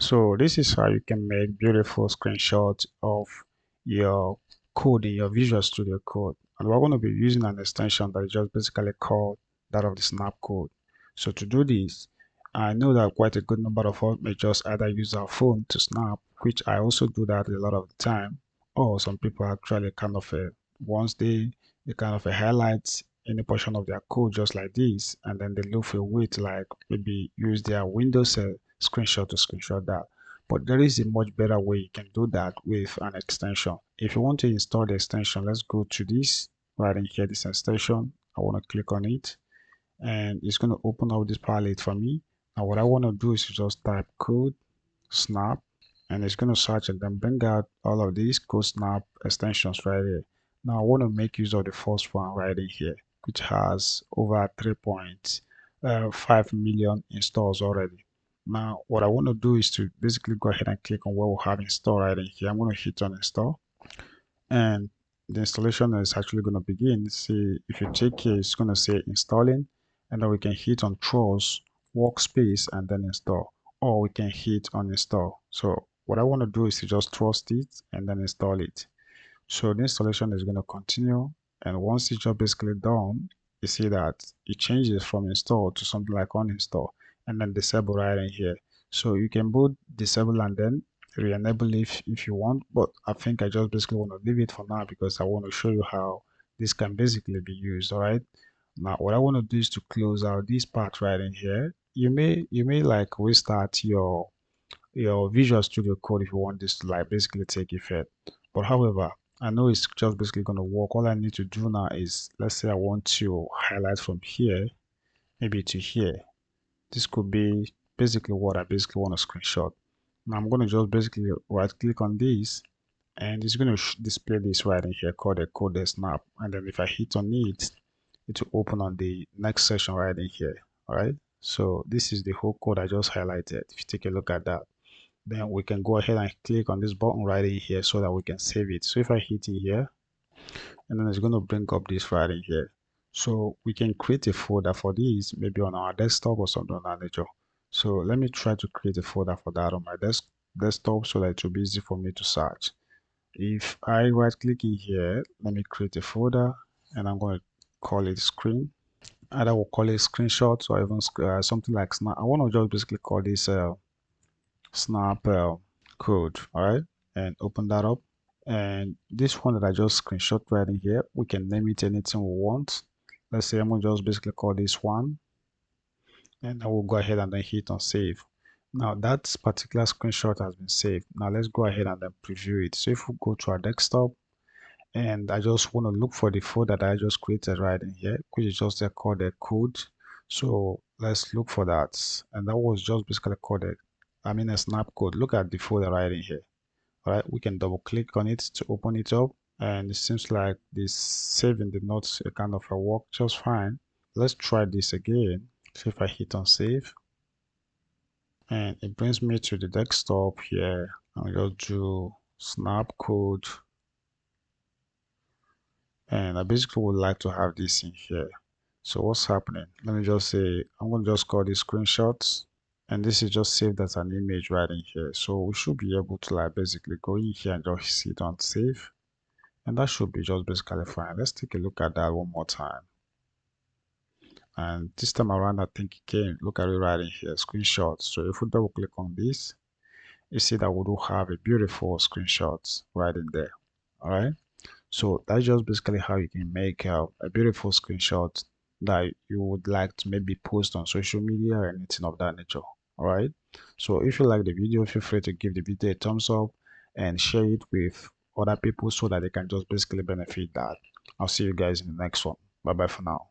So this is how you can make beautiful screenshots of your code in your Visual Studio Code. And we're going to be using an extension that is just basically called that of the Snap code. So to do this, I know that quite a good number of us may just either use our phone to snap, which I also do that a lot of the time, or some people actually once they kind of highlight any portion of their code just like this, and then they look for a way to like maybe use their Windows screenshot to screenshot that. But there is a much better way you can do that with an extension. If you want to install the extension, let's go to this right in here, this extension. I want to click on it and it's going to open up this palette for me. Now what I want to do is just type code snap and it's going to search and then bring out all of these CodeSnap extensions right here. Now I want to make use of the first one right in here, which has over 3.5 million installs already. Now what I want to do is to basically go ahead and click on where we have install right in here. I'm going to hit on install and the installation is actually going to begin. See, if you check here, it's going to say installing, and then we can hit on Trust Workspace and then install, or we can hit on install. So what I want to do is to just trust it and then install it. So the installation is going to continue, and once it's just basically done, you see that it changes from install to something like uninstall and then disable right in here. So you can both disable and then re-enable if you want, but I think I just basically want to leave it for now because I want to show you how this can basically be used. All right, now what I want to do is to close out this part right in here. You may like restart your Visual Studio Code if you want this to like basically take effect. But however, I know it's just basically going to work. All I need to do now is, let's say I want to highlight from here maybe to here. This could be basically what I basically want to screenshot. Now I'm going to just basically right click on this and it's going to display this right in here called a CodeSnap. And then if I hit on it, it will open on the next section right in here. All right. So this is the whole code I just highlighted. If you take a look at that, then we can go ahead and click on this button right in here so that we can save it. So if I hit in here, and then it's going to bring up this right in here. So we can create a folder for this, maybe on our desktop or something of that nature. So let me try to create a folder for that on my desktop so that it will be easy for me to search. If I right click in here, let me create a folder and I'm going to call it screen. Either we'll call it screenshots or even something like snap. I want to just basically call this snap code. All right, and open that up. And this one that I just screenshot right in here, we can name it anything we want. Let's say I'm gonna just basically call this one, and I will go ahead and then hit on save. Now that particular screenshot has been saved. Now let's go ahead and then preview it. So if we go to our desktop, and I just want to look for the folder that I just created right in here, which is just called the code. So let's look for that, and that was just basically called a snap code. Look at the folder right in here. All right, we can double click on it to open it up, and it seems like this saving did not kind of work just fine. Let's try this again. So if I hit on save, and it brings me to the desktop here, I'll just do snap code, and I basically would like to have this in here. So what's happening? Let me just say I'm going to just call this screenshots, and this is just saved as an image right in here. So we should be able to like basically go in here and just hit on save. And that should be just basically fine. Let's take a look at that one more time. And this time around, I think again, look at it right in here, screenshots. So if we double click on this, you see that we do have a beautiful screenshots right in there. All right. So that's just basically how you can make a beautiful screenshot that you would like to maybe post on social media or anything of that nature. All right. So if you like the video, feel free to give the video a thumbs up and share it with other people so that they can just basically benefit that. I'll see you guys in the next one. Bye bye for now.